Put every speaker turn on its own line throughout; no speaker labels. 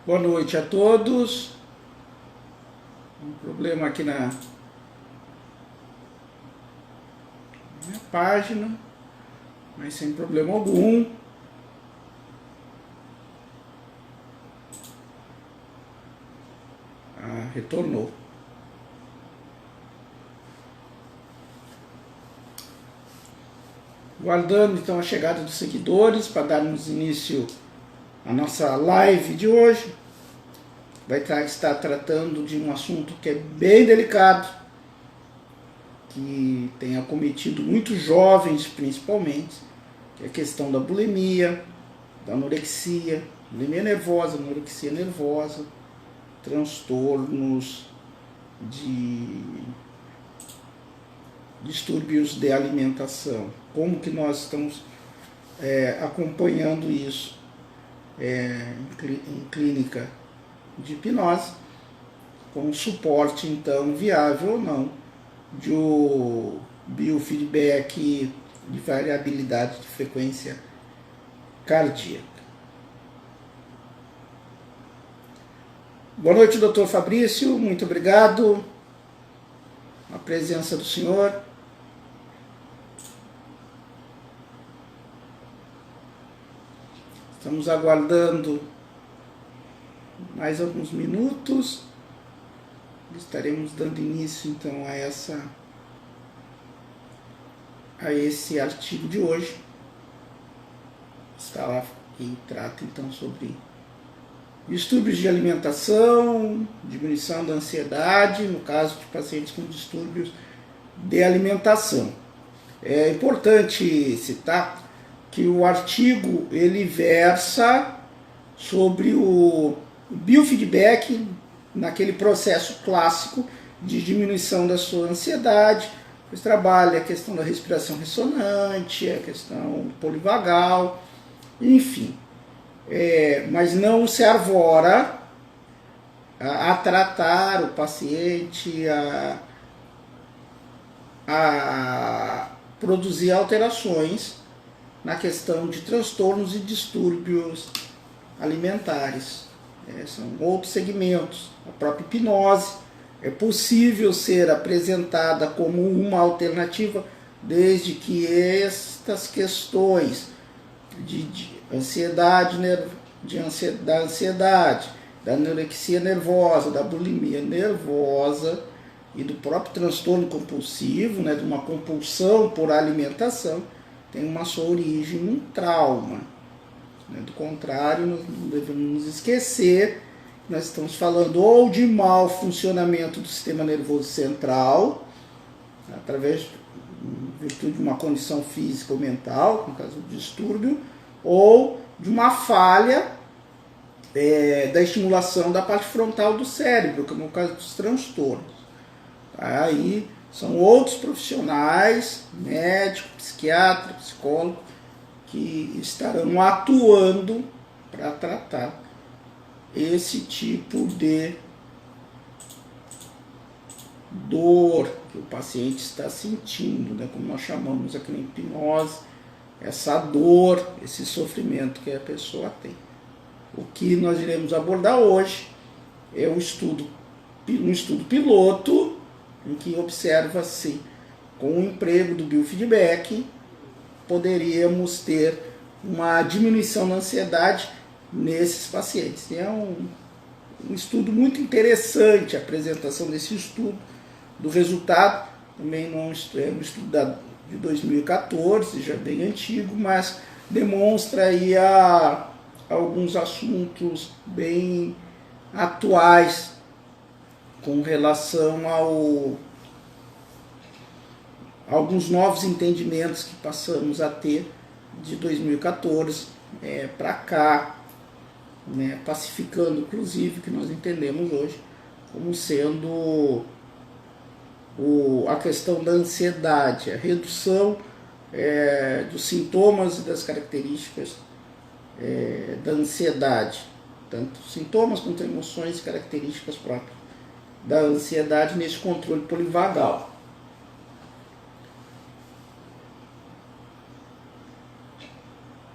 Boa noite a todos. Um problema aqui na minha página, mas sem problema algum. Retornou. Guardando então a chegada dos seguidores para darmos início à nossa live de hoje. Vai estar tratando de um assunto que é bem delicado, que tem acometido muitos jovens principalmente, que é a questão da bulimia, da anorexia, bulimia nervosa, anorexia nervosa, transtornos de distúrbios de alimentação. Como que nós estamos acompanhando isso em clínica de hipnose, com suporte então viável ou não de biofeedback de variabilidade de frequência cardíaca. Boa noite, Dr. Fabrício, muito obrigado a presença do senhor. Estamos aguardando mais alguns minutos. Estaremos dando início então a esse artigo de hoje. Está lá e trata então sobre distúrbios de alimentação, diminuição da ansiedade, no caso de pacientes com distúrbios de alimentação. É importante citar que o artigo ele versa sobre o biofeedback naquele processo clássico de diminuição da sua ansiedade. Pois trabalha a questão da respiração ressonante, a questão polivagal, enfim. Mas não se arvora a tratar o paciente, a produzir alterações na questão de transtornos e distúrbios alimentares. São outros segmentos. A própria hipnose é possível ser apresentada como uma alternativa, desde que estas questões de ansiedade, da ansiedade, da anorexia nervosa, da bulimia nervosa e do próprio transtorno compulsivo, de uma compulsão por alimentação, tem uma sua origem num trauma. Do contrário, nós não devemos nos esquecer, nós estamos falando ou de mau funcionamento do sistema nervoso central, através em virtude de uma condição física ou mental, no caso do distúrbio, ou de uma falha da estimulação da parte frontal do cérebro, como no caso dos transtornos. Aí são outros profissionais, médico, psiquiatra, psicólogo, que estarão atuando para tratar esse tipo de dor que o paciente está sentindo, como nós chamamos aqui na hipnose, essa dor, esse sofrimento que a pessoa tem. O que nós iremos abordar hoje é um estudo piloto, em que observa-se, com o emprego do biofeedback, poderíamos ter uma diminuição da ansiedade nesses pacientes. É um estudo muito interessante, a apresentação desse estudo, do resultado. Também não é um estudo de 2014, já bem antigo, mas demonstra aí alguns assuntos bem atuais com relação a alguns novos entendimentos que passamos a ter de 2014 para cá, pacificando inclusive o que nós entendemos hoje como sendo a questão da ansiedade, a redução dos sintomas e das características da ansiedade, tanto sintomas quanto emoções e características próprias da ansiedade nesse controle polivagal.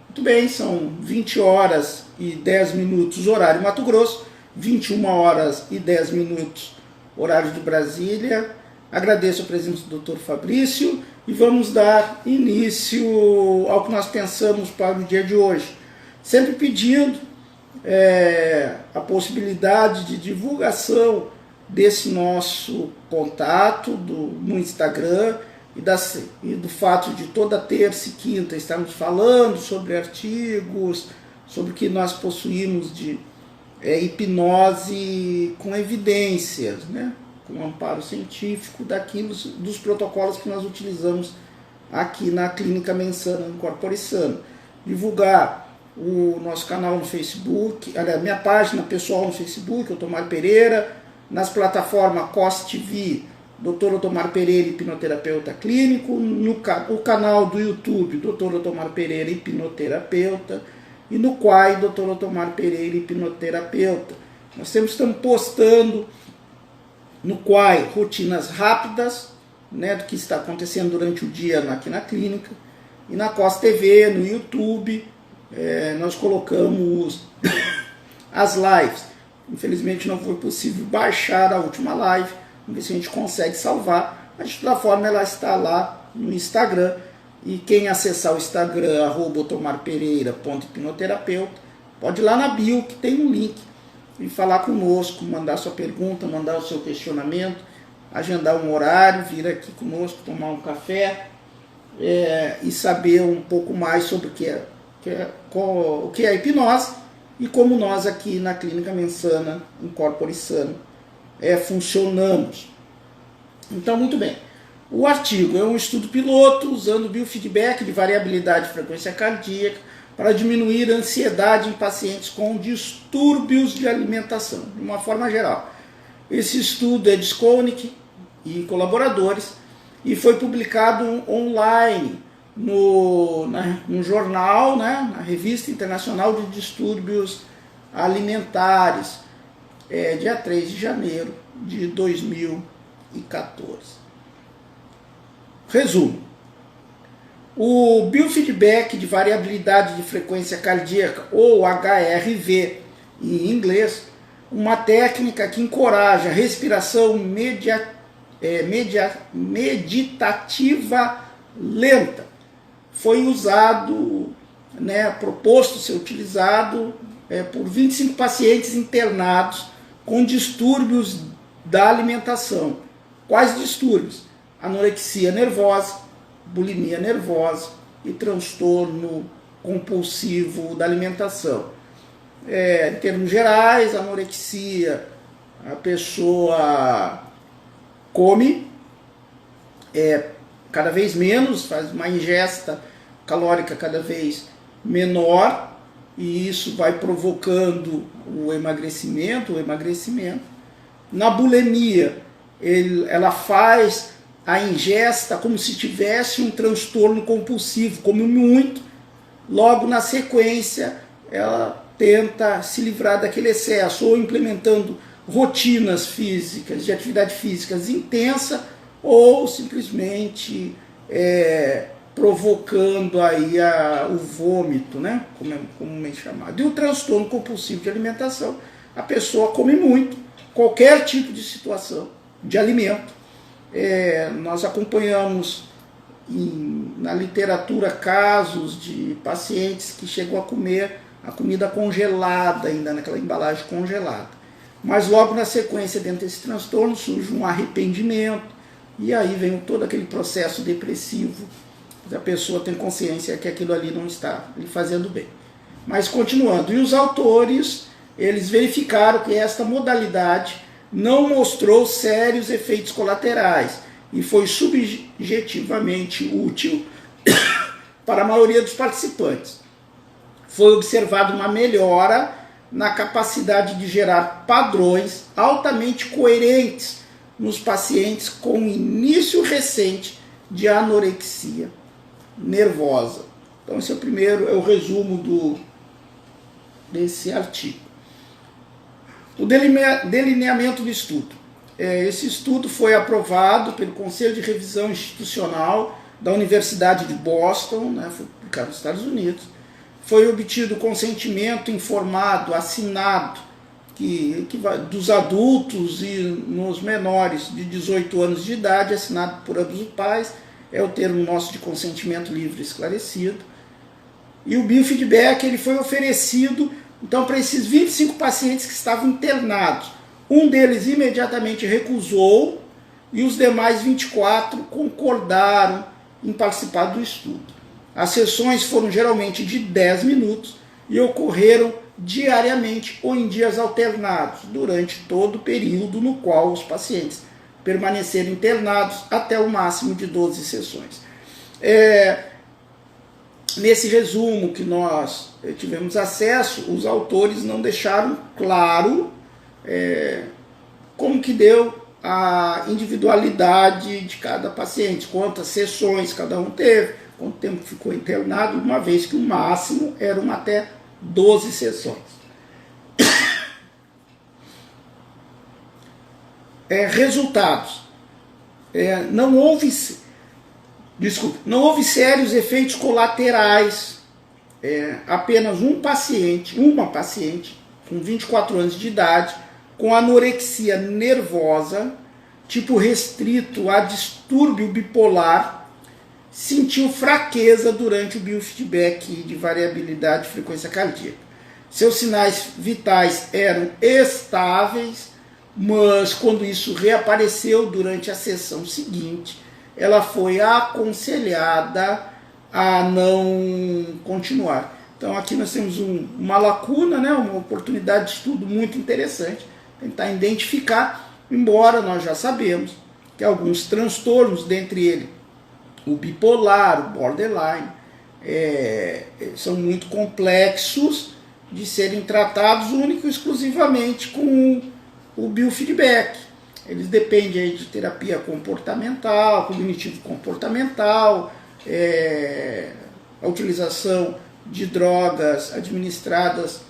Muito Muito bem, são 20 horas e 10 minutos horário Mato Grosso, 21 horas e 10 minutos horário de Brasília. Agradeço a presença do Dr. Fabrício e vamos dar início ao que nós pensamos para o dia de hoje. Sempre pedindo a possibilidade de divulgação desse nosso contato no Instagram e do fato de toda terça e quinta estarmos falando sobre artigos, sobre o que nós possuímos de hipnose com evidências, né? Com amparo científico dos protocolos que nós utilizamos aqui na Clínica Mensana Incorporisano. Divulgar o nosso canal no Facebook, a minha página pessoal no Facebook, Otomar Pereira, nas plataformas COS TV, Dr. Otomar Pereira, hipnoterapeuta clínico, o canal do YouTube, Dr. Otomar Pereira, hipnoterapeuta, e no Quai, Dr. Otomar Pereira, hipnoterapeuta. Nós estamos postando no Quai rotinas rápidas, né, do que está acontecendo durante o dia aqui na clínica, e na COS TV, no YouTube, nós colocamos as lives. Infelizmente não foi possível baixar a última live, vamos ver se a gente consegue salvar, mas de toda forma ela está lá no Instagram, e quem acessar o Instagram, @otomarpereira.hipnoterapeuta, pode ir lá na bio que tem um link e falar conosco, mandar sua pergunta, mandar o seu questionamento, agendar um horário, vir aqui conosco, tomar um café e saber um pouco mais sobre o que é a hipnose e como nós aqui na Clínica Mensana Incorporisano funcionamos. Então, muito bem. O artigo é um estudo piloto usando biofeedback de variabilidade de frequência cardíaca para diminuir a ansiedade em pacientes com distúrbios de alimentação, de uma forma geral. Esse estudo é de Skolnick e colaboradores e foi publicado online no jornal, né, na Revista Internacional de Distúrbios Alimentares, dia 3 de janeiro de 2014. Resumo. O biofeedback de variabilidade de frequência cardíaca, ou HRV em inglês, uma técnica que encoraja a respiração meditativa lenta. Foi usado, proposto ser utilizado por 25 pacientes internados com distúrbios da alimentação. Quais distúrbios? Anorexia nervosa, bulimia nervosa e transtorno compulsivo da alimentação. Em termos gerais, anorexia, a pessoa come cada vez menos, faz uma ingesta calórica cada vez menor, e isso vai provocando o emagrecimento. Na bulimia, ela faz a ingesta como se tivesse um transtorno compulsivo, come muito, logo na sequência ela tenta se livrar daquele excesso, ou implementando rotinas físicas, de atividade física intensa, ou simplesmente provocando aí o vômito, né, como é chamado. E o transtorno compulsivo de alimentação, a pessoa come muito, qualquer tipo de situação de alimento. Nós acompanhamos na literatura casos de pacientes que chegam a comer a comida congelada, ainda naquela embalagem congelada. Mas logo na sequência, dentro desse transtorno, surge um arrependimento, e aí vem todo aquele processo depressivo, a pessoa tem consciência que aquilo ali não está lhe fazendo bem. Mas continuando, e os autores, eles verificaram que esta modalidade não mostrou sérios efeitos colaterais e foi subjetivamente útil para a maioria dos participantes. Foi observada uma melhora na capacidade de gerar padrões altamente coerentes nos pacientes com início recente de anorexia nervosa. Então esse é o resumo desse artigo. O delineamento do estudo. Esse estudo foi aprovado pelo Conselho de Revisão Institucional da Universidade de Boston, foi publicado nos Estados Unidos, foi obtido consentimento informado, assinado, dos adultos e nos menores de 18 anos de idade, assinado por ambos os pais, é o termo nosso de consentimento livre e esclarecido. E o biofeedback ele foi oferecido então para esses 25 pacientes que estavam internados. Um deles imediatamente recusou e os demais 24 concordaram em participar do estudo. As sessões foram geralmente de 10 minutos e ocorreram diariamente ou em dias alternados, durante todo o período no qual os pacientes permaneceram internados até o máximo de 12 sessões. Nesse resumo que nós tivemos acesso, os autores não deixaram claro como que deu a individualidade de cada paciente, quantas sessões cada um teve, quanto tempo ficou internado, uma vez que o máximo eram até 12 sessões. Resultados. Não houve sérios efeitos colaterais. Apenas uma paciente com 24 anos de idade, com anorexia nervosa, tipo restrito a distúrbio bipolar, sentiu fraqueza durante o biofeedback de variabilidade de frequência cardíaca. Seus sinais vitais eram estáveis, mas quando isso reapareceu durante a sessão seguinte, ela foi aconselhada a não continuar. Então aqui nós temos uma lacuna, né, uma oportunidade de estudo muito interessante, tentar identificar, embora nós já sabemos que alguns transtornos, dentre eles o bipolar, o borderline, são muito complexos de serem tratados único e exclusivamente com o biofeedback. Eles dependem aí de terapia comportamental, cognitivo-comportamental, a utilização de drogas administradas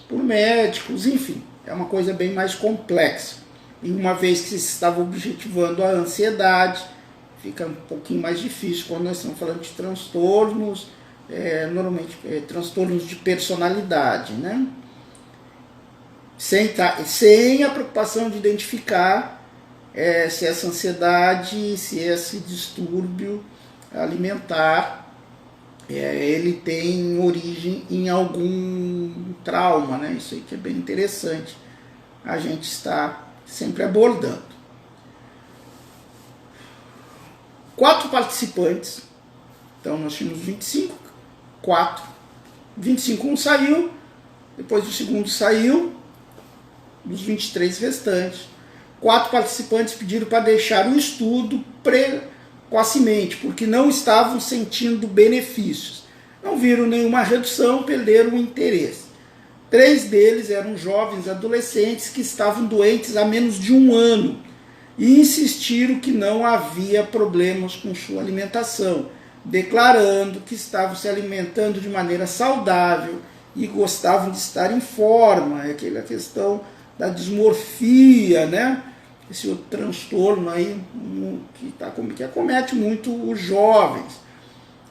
por médicos, enfim, é uma coisa bem mais complexa. E uma vez que se estava objetivando a ansiedade, fica um pouquinho mais difícil quando nós estamos falando de transtornos, normalmente transtornos de personalidade, né? Sem a preocupação de identificar se essa ansiedade, se esse distúrbio alimentar, ele tem origem em algum trauma, né? Isso aí que é bem interessante, a gente está sempre abordando. 4 participantes, então nós tínhamos 25, 25 um saiu, depois o segundo saiu, dos 23 restantes. 4 participantes pediram para deixar o estudo precocemente, porque não estavam sentindo benefícios. Não viram nenhuma redução, perderam o interesse. 3 deles eram jovens adolescentes que estavam doentes há menos de 1 ano e insistiram que não havia problemas com sua alimentação, declarando que estavam se alimentando de maneira saudável e gostavam de estar em forma. Aquela questão da dismorfia, né? Esse outro transtorno aí que acomete muito os jovens.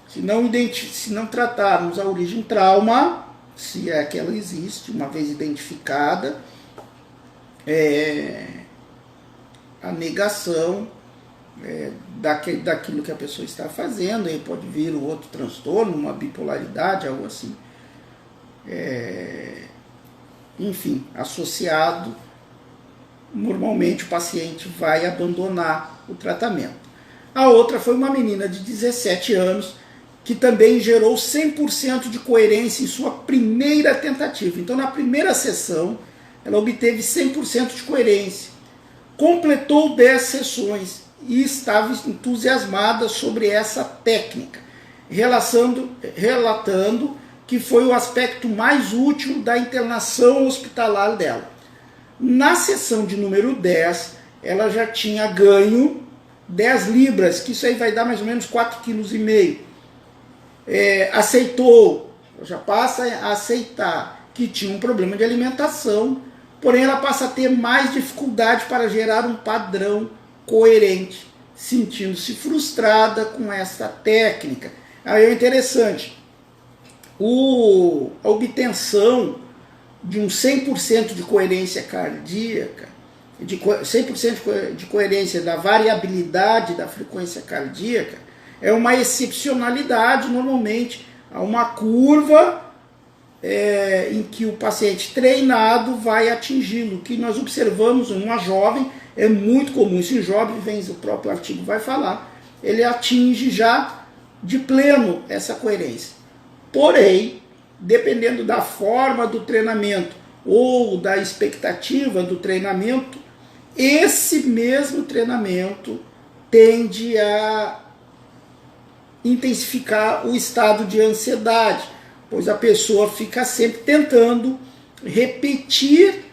Se não tratarmos a origem trauma, se é que ela existe, uma vez identificada, a negação daquilo que a pessoa está fazendo, aí pode vir o outro transtorno, uma bipolaridade, algo assim. Enfim, associado, normalmente o paciente vai abandonar o tratamento. A outra foi uma menina de 17 anos, que também gerou 100% de coerência em sua primeira tentativa. Então, na primeira sessão, ela obteve 100% de coerência. Completou 10 sessões e estava entusiasmada sobre essa técnica, relatando que foi o aspecto mais útil da internação hospitalar dela. Na sessão de número 10, ela já tinha ganho 10 libras, que isso aí vai dar mais ou menos 4,5 kg. Aceitou, já passa a aceitar que tinha um problema de alimentação, porém ela passa a ter mais dificuldade para gerar um padrão coerente, sentindo-se frustrada com essa técnica. Aí é interessante, A obtenção de um 100% de coerência cardíaca, 100% de coerência da variabilidade da frequência cardíaca, é uma excepcionalidade. Normalmente há uma curva em que o paciente treinado vai atingi-lo. O que nós observamos em uma jovem, é muito comum, isso em jovens, o próprio artigo vai falar, ele atinge já de pleno essa coerência. Porém, dependendo da forma do treinamento ou da expectativa do treinamento, esse mesmo treinamento tende a intensificar o estado de ansiedade, pois a pessoa fica sempre tentando repetir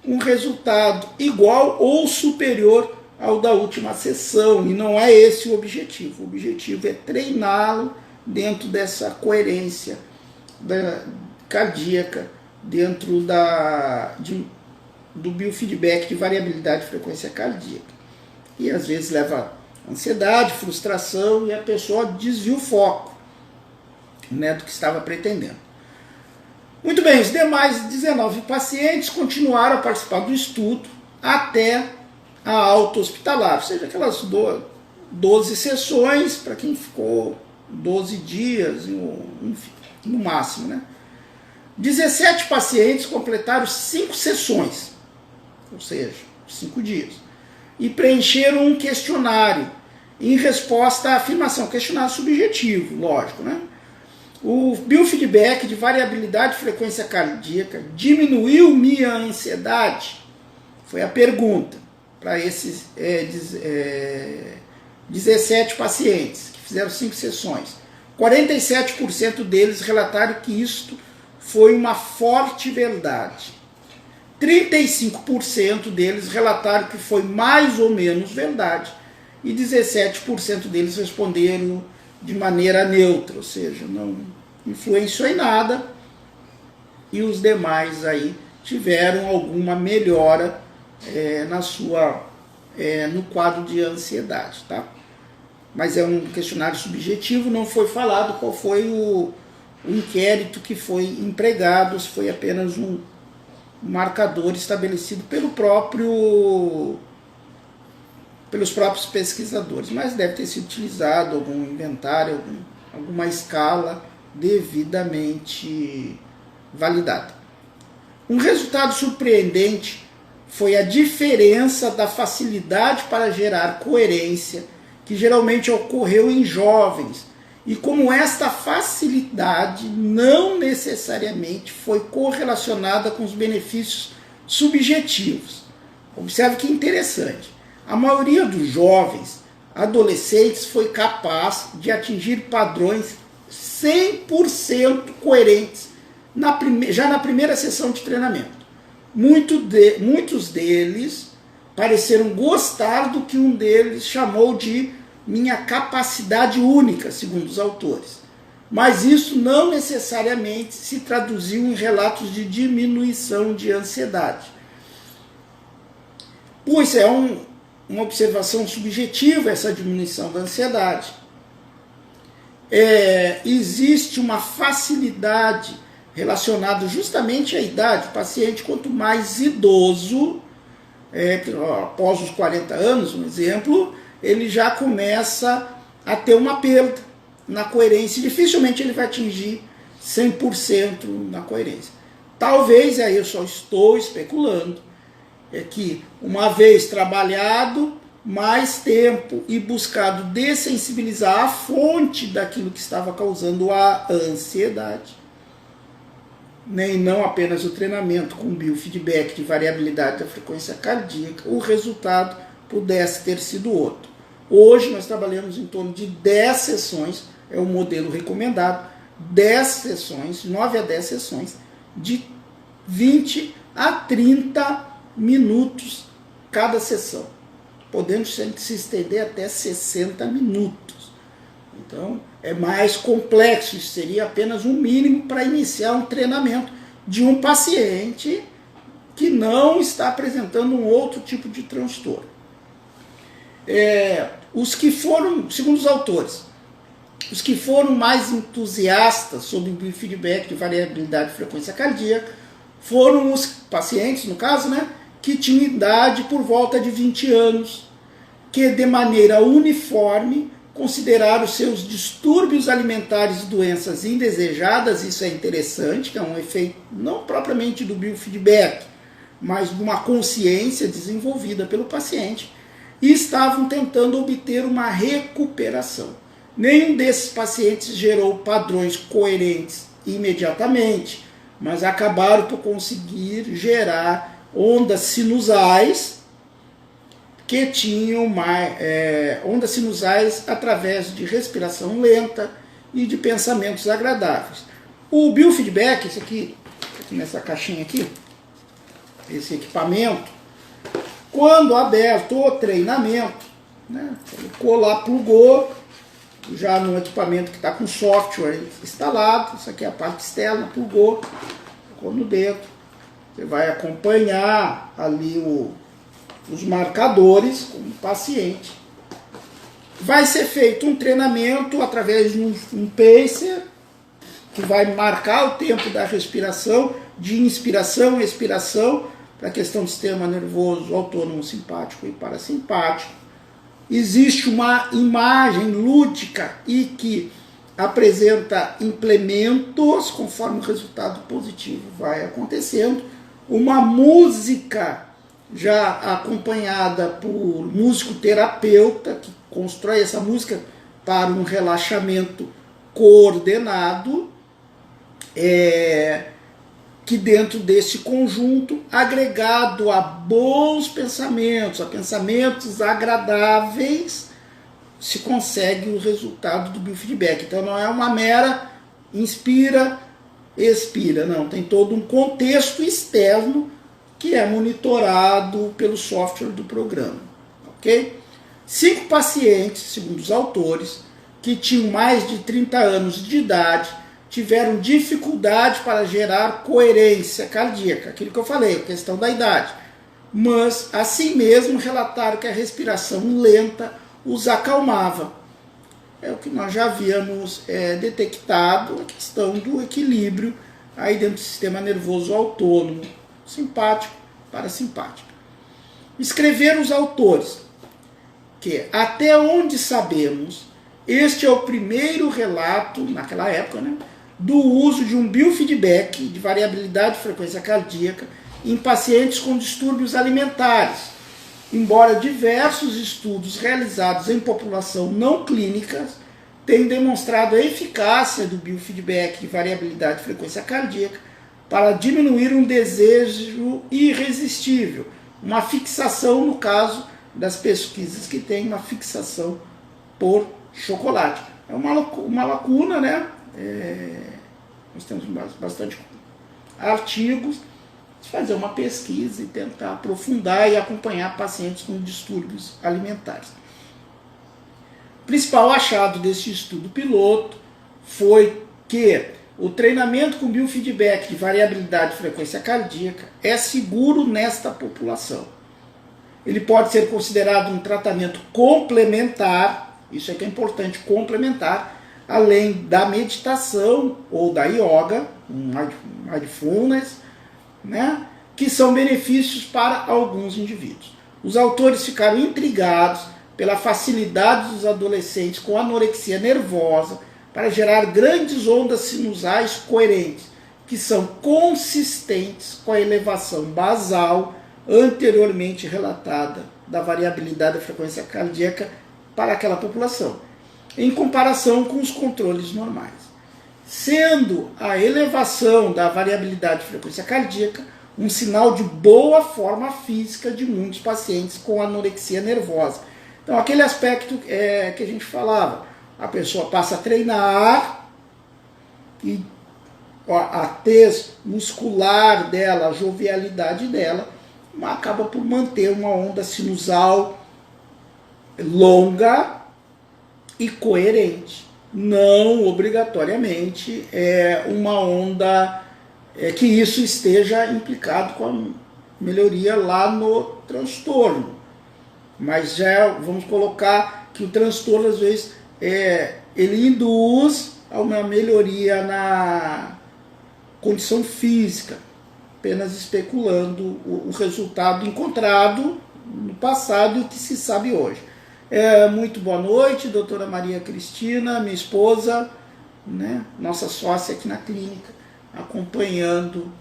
um resultado igual ou superior ao da última sessão, e não é esse o objetivo. O objetivo é treiná-lo dentro dessa coerência cardíaca, dentro do biofeedback de variabilidade de frequência cardíaca. E às vezes leva a ansiedade, frustração, e a pessoa desvia o foco, né, do que estava pretendendo. Muito bem, os demais 19 pacientes continuaram a participar do estudo até a alta hospitalar, ou seja, aquelas 12 sessões, para quem ficou 12 dias, no máximo, né? 17 pacientes completaram 5 sessões, ou seja, 5 dias, e preencheram um questionário em resposta à afirmação, questionário subjetivo, lógico, né? O biofeedback de variabilidade de frequência cardíaca diminuiu minha ansiedade? Foi a pergunta para esses 17 pacientes que fizeram 5 sessões. 47% deles relataram que isto foi uma forte verdade. 35% deles relataram que foi mais ou menos verdade. E 17% deles responderam de maneira neutra, ou seja, não influenciou em nada, e os demais aí tiveram alguma melhora no quadro de ansiedade, tá? Mas é um questionário subjetivo, não foi falado qual foi o inquérito que foi empregado, se foi apenas um marcador estabelecido pelos próprios pesquisadores, mas deve ter sido utilizado algum inventário, alguma escala devidamente validada. Um resultado surpreendente foi a diferença da facilidade para gerar coerência, que geralmente ocorreu em jovens, e como esta facilidade não necessariamente foi correlacionada com os benefícios subjetivos. Observe que interessante. A maioria dos jovens adolescentes foi capaz de atingir padrões 100% coerentes já na primeira sessão de treinamento. Muitos deles pareceram gostar do que um deles chamou de minha capacidade única, segundo os autores. Mas isso não necessariamente se traduziu em relatos de diminuição de ansiedade. Pois é uma observação subjetiva essa diminuição da ansiedade. Existe uma facilidade relacionada justamente à idade. O paciente, quanto mais idoso, após os 40 anos, um exemplo, ele já começa a ter uma perda na coerência. Dificilmente ele vai atingir 100% na coerência. Talvez, aí eu só estou especulando, que uma vez trabalhado mais tempo e buscado dessensibilizar a fonte daquilo que estava causando a ansiedade, e não apenas o treinamento com biofeedback de variabilidade da frequência cardíaca, o resultado pudesse ter sido outro. Hoje nós trabalhamos em torno de 10 sessões, é o modelo recomendado, 10 sessões, 9 a 10 sessões, de 20 a 30 minutos cada sessão, podendo se estender até 60 minutos. Então, é mais complexo, isso seria apenas um mínimo para iniciar um treinamento de um paciente que não está apresentando um outro tipo de transtorno. Os que foram, segundo os autores, Os que foram mais entusiastas sobre o biofeedback de variabilidade de frequência cardíaca foram os pacientes, no caso, né, que tinham idade por volta de 20 anos, que de maneira uniforme consideraram seus distúrbios alimentares e doenças indesejadas. Isso é interessante, que é um efeito não propriamente do biofeedback, mas de uma consciência desenvolvida pelo paciente, e estavam tentando obter uma recuperação. Nenhum desses pacientes gerou padrões coerentes imediatamente, mas acabaram por conseguir gerar ondas sinusais que tinham ondas sinusais através de respiração lenta e de pensamentos agradáveis. O biofeedback, esse aqui nessa caixinha aqui, esse equipamento, quando aberto o treinamento, né, colocou lá, plugou, já no equipamento que está com software instalado, isso aqui é a parte externa, plugou, colocou no dedo, você vai acompanhar ali os marcadores com o paciente. Vai ser feito um treinamento através de um pacer, que vai marcar o tempo da respiração, de inspiração e expiração, para a questão do sistema nervoso autônomo, simpático e parasimpático. Existe uma imagem lúdica e que apresenta implementos conforme o resultado positivo vai acontecendo. Uma música já acompanhada por musicoterapeuta, que constrói essa música para um relaxamento coordenado, que dentro desse conjunto, agregado a bons pensamentos, a pensamentos agradáveis, se consegue o resultado do biofeedback. Então não é uma mera inspira, expira, não. Tem todo um contexto externo que é monitorado pelo software do programa. Ok? 5 pacientes, segundo os autores, que tinham mais de 30 anos de idade, tiveram dificuldade para gerar coerência cardíaca, aquilo que eu falei, a questão da idade. Mas, assim mesmo, relataram que a respiração lenta os acalmava. É o que nós já havíamos detectado, a questão do equilíbrio aí dentro do sistema nervoso autônomo, simpático, parasimpático. Escreveram os autores que, até onde sabemos, este é o primeiro relato, naquela época, né, do uso de um biofeedback de variabilidade de frequência cardíaca em pacientes com distúrbios alimentares, embora diversos estudos realizados em população não clínicas tenham demonstrado a eficácia do biofeedback de variabilidade de frequência cardíaca para diminuir um desejo irresistível, uma fixação, no caso das pesquisas que têm uma fixação por chocolate. É uma lacuna, né? Nós temos bastante artigos de fazer uma pesquisa e tentar aprofundar e acompanhar pacientes com distúrbios alimentares. O principal achado desse estudo piloto foi que o treinamento com biofeedback de variabilidade de frequência cardíaca é seguro nesta população. Ele pode ser considerado um tratamento complementar, isso é que é importante, complementar, além da meditação ou da yoga, mindfulness, né, que são benefícios para alguns indivíduos. Os autores ficaram intrigados pela facilidade dos adolescentes com anorexia nervosa para gerar grandes ondas sinusais coerentes, que são consistentes com a elevação basal anteriormente relatada da variabilidade da frequência cardíaca para aquela população, em comparação com os controles normais, sendo a elevação da variabilidade de frequência cardíaca um sinal de boa forma física de muitos pacientes com anorexia nervosa. Então, aquele aspecto que a gente falava, a pessoa passa a treinar e a tez muscular dela, a jovialidade dela, acaba por manter uma onda sinusal longa e coerente. Não obrigatoriamente é uma onda que isso esteja implicado com a melhoria lá no transtorno. Mas já vamos colocar que o transtorno às vezes ele induz a uma melhoria na condição física, apenas especulando o resultado encontrado no passado e o que se sabe hoje. Muito boa noite, doutora Maria Cristina, minha esposa, né, nossa sócia aqui na clínica, acompanhando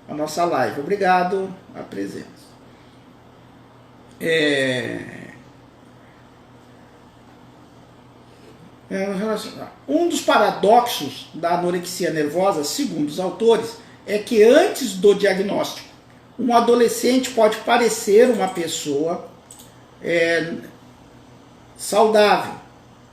a nossa live. Obrigado a presença. Um dos paradoxos da anorexia nervosa, segundo os autores, é que antes do diagnóstico, um adolescente pode parecer uma pessoa saudável,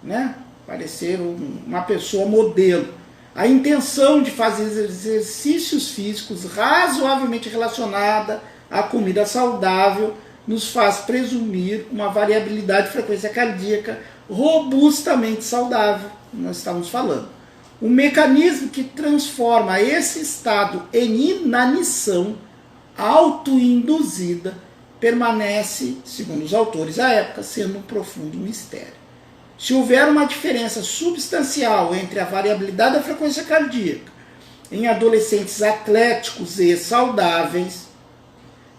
né? Parecer uma pessoa modelo. A intenção de fazer exercícios físicos razoavelmente relacionada à comida saudável nos faz presumir uma variabilidade de frequência cardíaca robustamente saudável, nós estamos falando. O mecanismo que transforma esse estado em inanição autoinduzida permanece, segundo os autores à época, sendo um profundo mistério. Se houver uma diferença substancial entre a variabilidade da frequência cardíaca em adolescentes atléticos e saudáveis,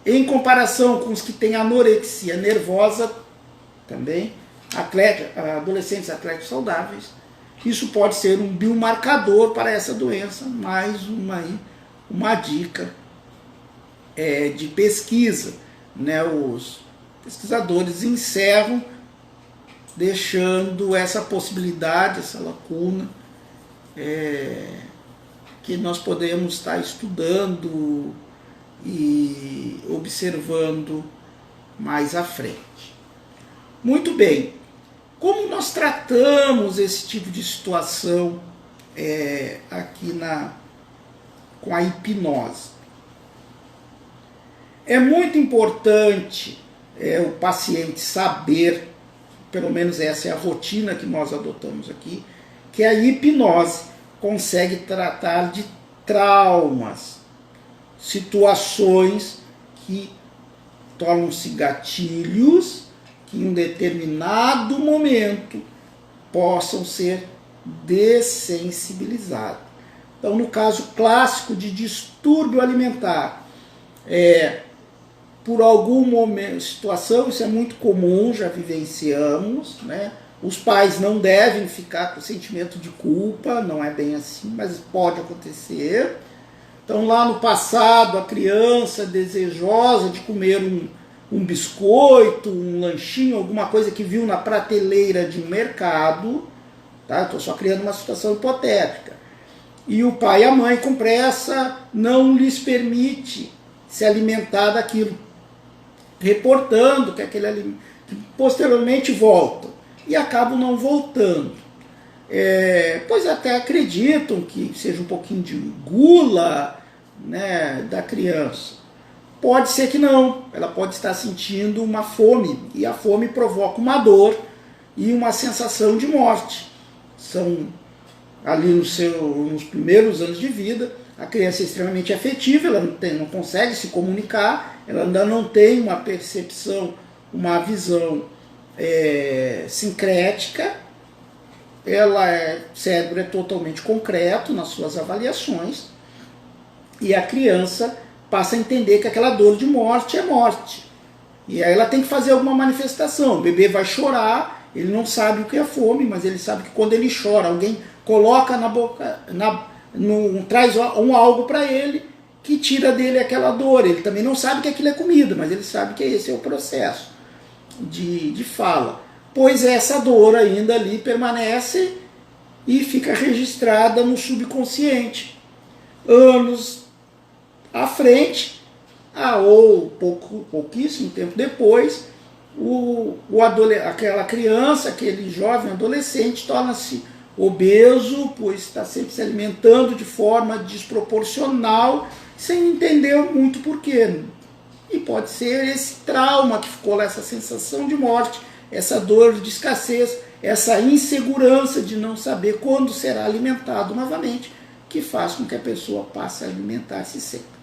em comparação com os que têm anorexia nervosa, também, adolescentes atléticos saudáveis, isso pode ser um biomarcador para essa doença. Mais uma dica de pesquisa, né? Os pesquisadores encerram deixando essa possibilidade, essa lacuna, que nós podemos estar estudando e observando mais à frente. Muito bem, como nós tratamos esse tipo de situação aqui com a hipnose? É muito importante o paciente saber, pelo menos essa é a rotina que nós adotamos aqui, que a hipnose consegue tratar de traumas, situações que tornam-se gatilhos que em um determinado momento possam ser dessensibilizados. Então, no caso clássico de distúrbio alimentar, por algum momento, situação, isso é muito comum, já vivenciamos, né? Os pais não devem ficar com sentimento de culpa, não é bem assim, mas pode acontecer. Então, lá no passado, a criança desejosa de comer um biscoito, um lanchinho, alguma coisa que viu na prateleira de um mercado, tá? Estou só criando uma situação hipotética. E o pai e a mãe, com pressa, não lhes permite se alimentar daquilo, reportando que aquele alimento posteriormente volta, e acabam não voltando. Pois até acreditam que seja um pouquinho de gula, né, da criança. Pode ser que não, ela pode estar sentindo uma fome, e a fome provoca uma dor e uma sensação de morte. São ali nos primeiros anos de vida, a criança é extremamente afetiva, ela não consegue se comunicar, ela ainda não tem uma percepção, uma visão sincrética, o cérebro é totalmente concreto nas suas avaliações, e a criança passa a entender que aquela dor de morte é morte. E aí ela tem que fazer alguma manifestação. O bebê vai chorar, ele não sabe o que é fome, mas ele sabe que quando ele chora, alguém coloca na boca, traz algo para ele que tira dele aquela dor. Ele também não sabe que aquilo é comida, mas ele sabe que esse é o processo de fala. Pois essa dor ainda ali permanece e fica registrada no subconsciente. Anos à frente, ou pouquíssimo tempo depois, aquela criança, aquele jovem adolescente torna-se obeso, pois está sempre se alimentando de forma desproporcional, sem entender muito porquê. E pode ser esse trauma que ficou lá, essa sensação de morte, essa dor de escassez, essa insegurança de não saber quando será alimentado novamente, que faz com que a pessoa passe a alimentar-se sempre.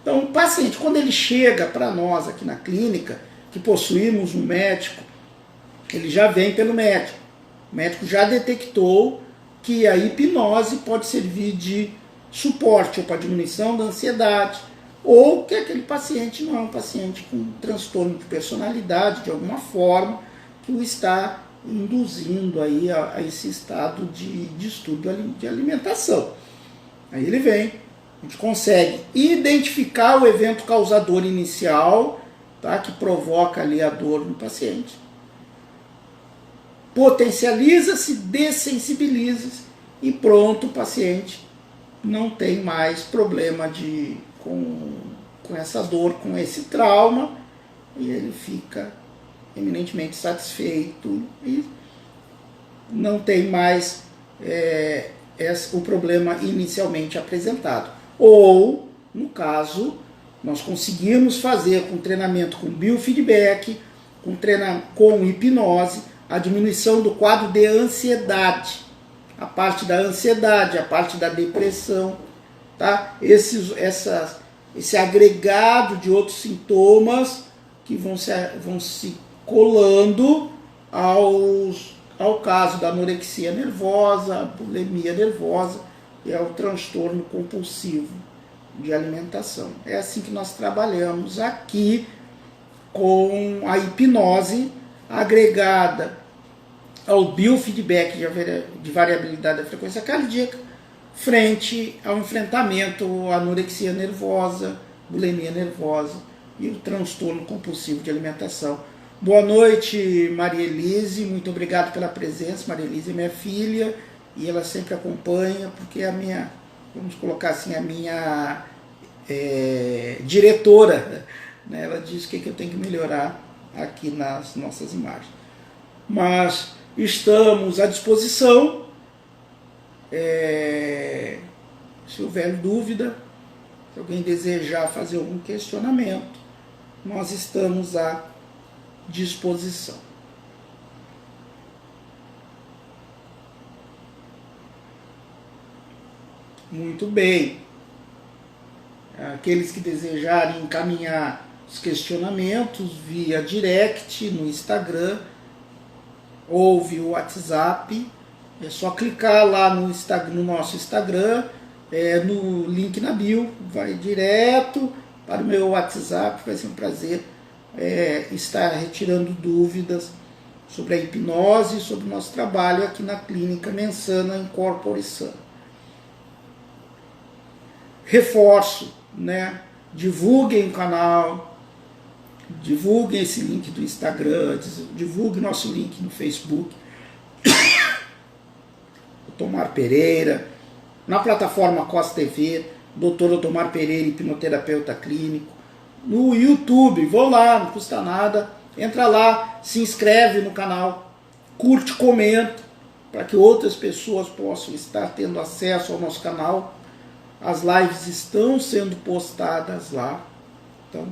Então, o paciente, quando ele chega para nós aqui na clínica, que possuímos um médico, ele já vem pelo médico. O médico já detectou que a hipnose pode servir de suporte ou para diminuição da ansiedade, ou que aquele paciente não é um paciente com transtorno de personalidade, de alguma forma, que o está induzindo aí a esse estado de distúrbio de alimentação. Aí ele vem, a gente consegue identificar o evento causador inicial, tá, que provoca ali a dor no paciente, potencializa-se, dessensibiliza e pronto, o paciente não tem mais problema com essa dor, com esse trauma, e ele fica eminentemente satisfeito e não tem mais o problema inicialmente apresentado. Ou, no caso, nós conseguimos fazer com treinamento com biofeedback, com hipnose, a diminuição do quadro de ansiedade, a parte da ansiedade, a parte da depressão, tá? Esse agregado de outros sintomas que vão se colando ao caso da anorexia nervosa, a bulimia nervosa e ao transtorno compulsivo de alimentação. É assim que nós trabalhamos aqui com a hipnose agregada ao biofeedback de variabilidade da frequência cardíaca frente ao enfrentamento à anorexia nervosa, bulimia nervosa e o transtorno compulsivo de alimentação. Boa noite, Maria Elise, muito obrigado pela presença. Maria Elise é minha filha e ela sempre acompanha, porque é a minha, vamos colocar assim, a minha diretora, né? Ela diz o que eu tenho que melhorar aqui nas nossas imagens. Mas estamos à disposição, se houver dúvida, se alguém desejar fazer algum questionamento, nós estamos à disposição. Muito bem. Aqueles que desejarem encaminhar os questionamentos via direct no Instagram ou via WhatsApp, é só clicar lá no nosso Instagram, no link na bio, vai direto para o meu WhatsApp. Vai ser um prazer estar retirando dúvidas sobre a hipnose e sobre o nosso trabalho aqui na Clínica Mensana Incorpore Sano. Reforço, né? Divulguem o canal, divulguem esse link do Instagram, divulguem nosso link no Facebook, Otomar Pereira, na plataforma Costa TV, Dr. Otomar Pereira, hipnoterapeuta clínico, no YouTube, vão lá, não custa nada, entra lá, se inscreve no canal, curte, comenta, para que outras pessoas possam estar tendo acesso ao nosso canal. As lives estão sendo postadas lá, então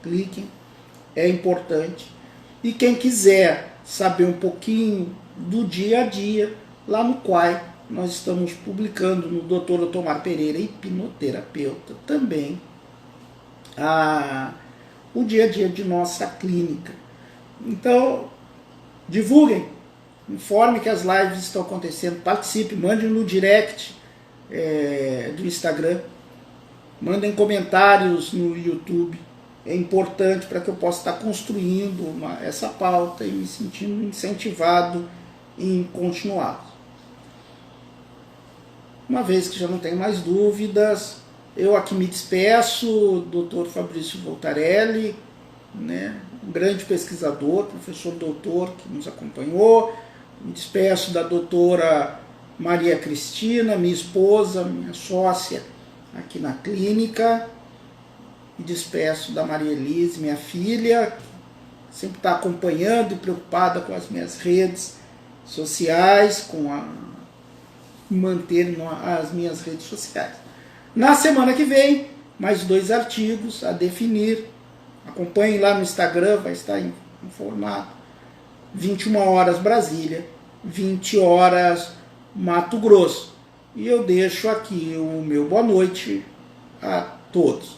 cliquem, é importante. E quem quiser saber um pouquinho do dia a dia, lá no Quai, nós estamos publicando no Dr. Otomar Pereira, hipnoterapeuta, também o dia a dia de nossa clínica. Então, divulguem, informe que as lives estão acontecendo, participe, mande no direct do Instagram, mandem comentários no YouTube. É importante para que eu possa estar construindo essa pauta e me sentindo incentivado em continuar. Uma vez que já não tenho mais dúvidas, eu aqui me despeço, Dr. Fabrício Voltarelli, né, um grande pesquisador, professor doutor que nos acompanhou. Me despeço da doutora Maria Cristina, minha esposa, minha sócia aqui na clínica. Me despeço da Maria Elise, minha filha, que sempre está acompanhando e preocupada com as minhas redes sociais, manter as minhas redes sociais. Na semana que vem, mais 2 artigos a definir. Acompanhem lá no Instagram, vai estar informado. 21 horas Brasília, 20 horas Mato Grosso. E eu deixo aqui o meu boa noite a todos.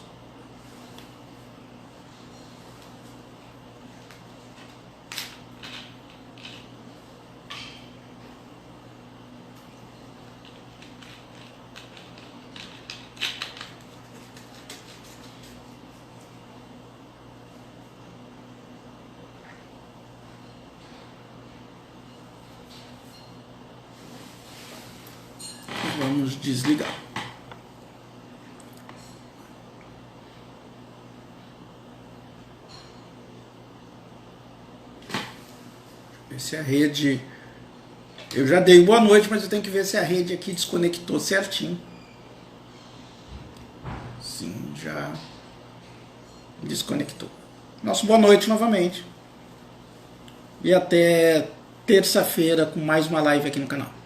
Vamos desligar. Ver se a rede... Eu já dei boa noite, mas eu tenho que ver se a rede aqui desconectou certinho. Sim, já desconectou. Nosso boa noite novamente. E até terça-feira com mais uma live aqui no canal.